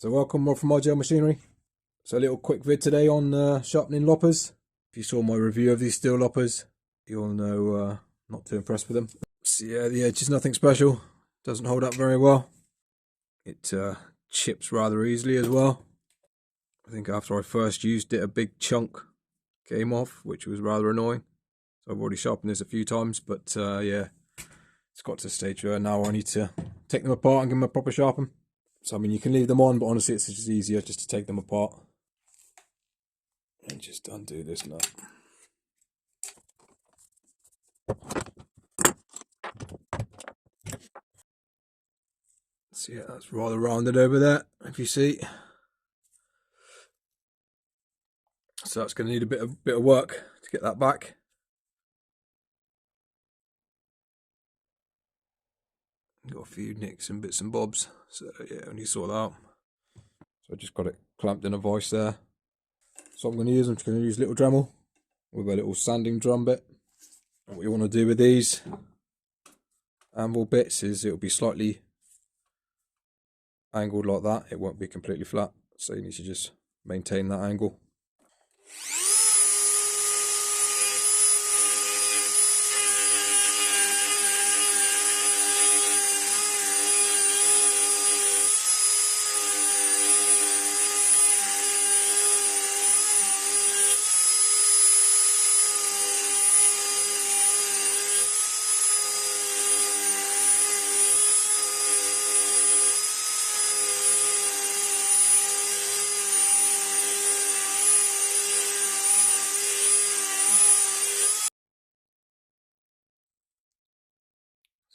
So welcome from RGL Machinery. So a little quick vid today on sharpening loppers. If you saw my review of these steel loppers, you'll know not too impressed with them. So yeah, the edge is nothing special. Doesn't hold up very well. It chips rather easily as well. I think after I first used it, a big chunk came off, which was rather annoying. So I've already sharpened this a few times, but yeah, it's got to the stage where now I need to take them apart and give them a proper sharpen. So I mean, you can leave them on, but honestly it's just easier just to take them apart. And just undo this nut. So yeah, that's rather rounded over there, if you see. So that's going to need a bit of work to get that back. Got a few nicks and bits and bobs, so yeah, I need to sort that out. So I just got it clamped in a vise there. So I'm just going to use a little Dremel with a little sanding drum bit. And what you want to do with these anvil bits is it'll be slightly angled like that. It won't be completely flat, so you need to just maintain that angle.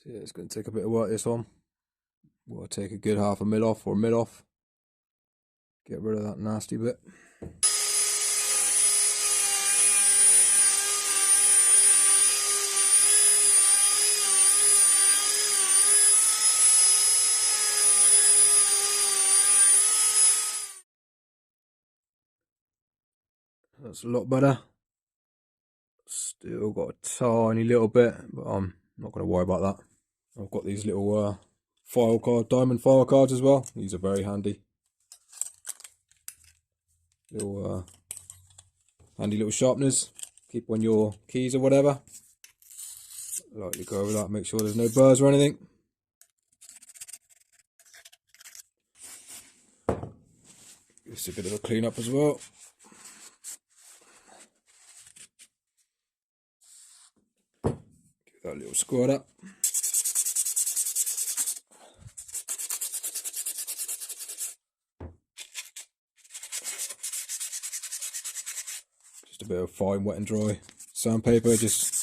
So yeah, it's going to take a bit of work, this one. We'll take a good half a mil off or a mil off. Get rid of that nasty bit. That's a lot better. Still got a tiny little bit, but I'm not going to worry about that. I've got these little diamond file cards as well. These are very handy. Little handy little sharpeners. Keep on your keys or whatever. Lightly go over that, make sure there's no burrs or anything. Just a bit of a clean up as well. Give that a little squirt up. Just a bit of fine wet and dry sandpaper, just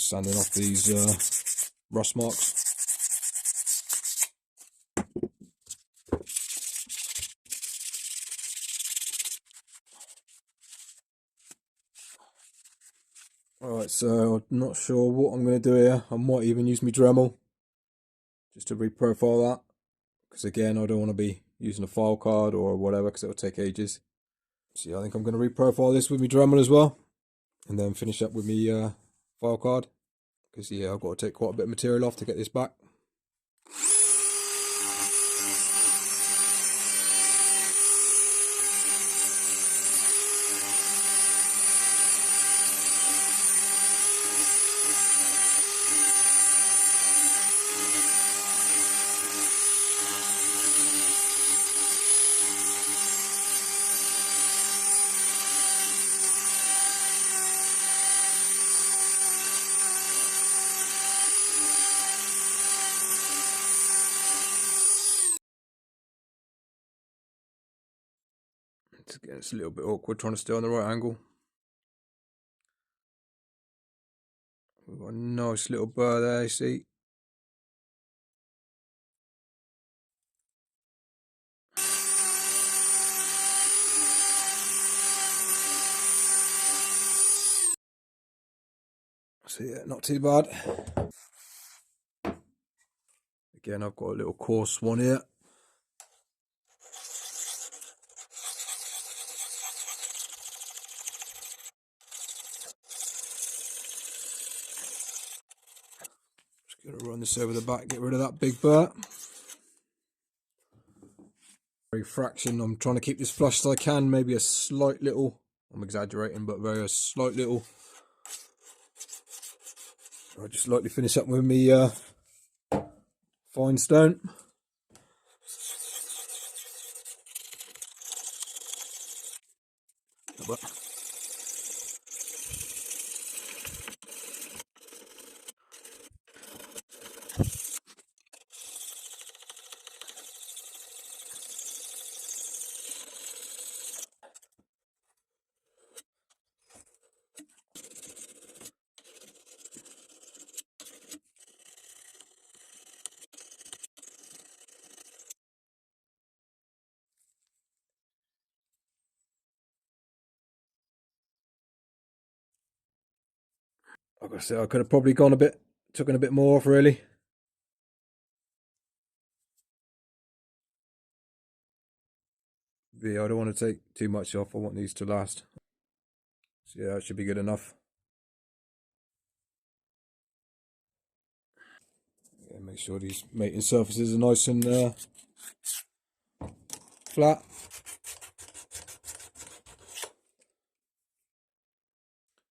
sanding off these rust marks. Alright, so I'm not sure what I'm going to do here. I might even use my Dremel just to reprofile that, because again I don't want to be using a file card or whatever, because it'll take ages. So yeah, I think I'm going to reprofile this with my Dremel as well, and then finish up with my file card, because yeah, I've got to take quite a bit of material off to get this back. It's a little bit awkward trying to stay on the right angle. We've got a nice little burr there, you see. So yeah, not too bad. Again, I've got a little coarse one here. Just gonna run this over the back, get rid of that big burr. very fraction. I'm trying to keep this flush as I can, maybe a slight little, I'm exaggerating, but very a slight little. I'll just lightly finish up with me fine stone. Like I said, I could have probably gone a bit, taken a bit more off really. But yeah, I don't want to take too much off. I want these to last. So yeah, that should be good enough. Yeah, make sure these mating surfaces are nice and flat.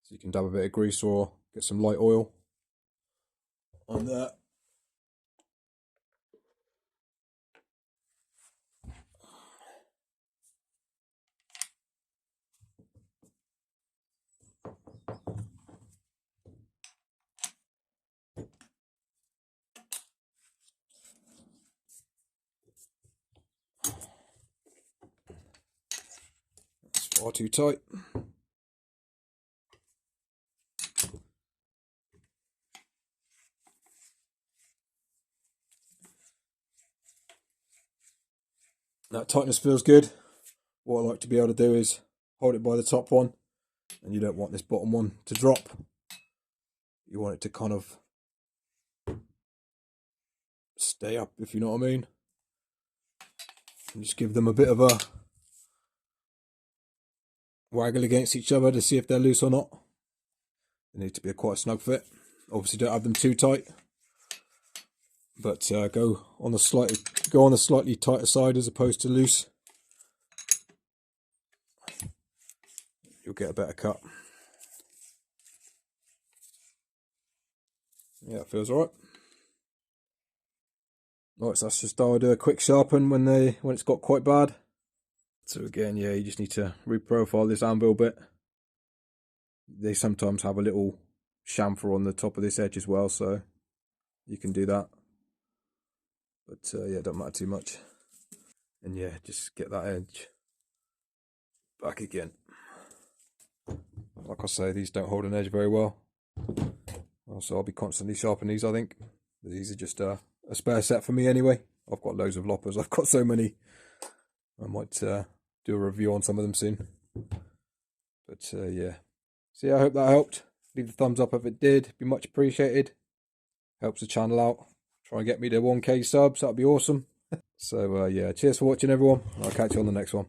So you can dab a bit of grease or get some light oil on there. That's far too tight. That tightness feels good. What I like to be able to do is hold it by the top one, and you don't want this bottom one to drop. You want it to kind of stay up, if you know what I mean. And just give them a bit of a waggle against each other to see if they're loose or not. They need to be a quite snug fit. Obviously don't have them too tight, but go on the slightly tighter side as opposed to loose. You'll get a better cut. Yeah, it feels alright. Right, so that's just how I do a quick sharpen when it's got quite bad. So again, yeah, you just need to reprofile this anvil bit. They sometimes have a little chamfer on the top of this edge as well, so you can do that. But yeah, it don't matter too much. And yeah, just get that edge back again. Like I say, these don't hold an edge very well. So I'll be constantly sharpening these, I think. These are just a spare set for me anyway. I've got loads of loppers. I've got so many. I might do a review on some of them soon. But yeah. So yeah, I hope that helped. Leave a thumbs up if it did. Be much appreciated. Helps the channel out. Try and get me to 1K subs. That'd be awesome. So yeah, cheers for watching everyone. I'll catch you on the next one.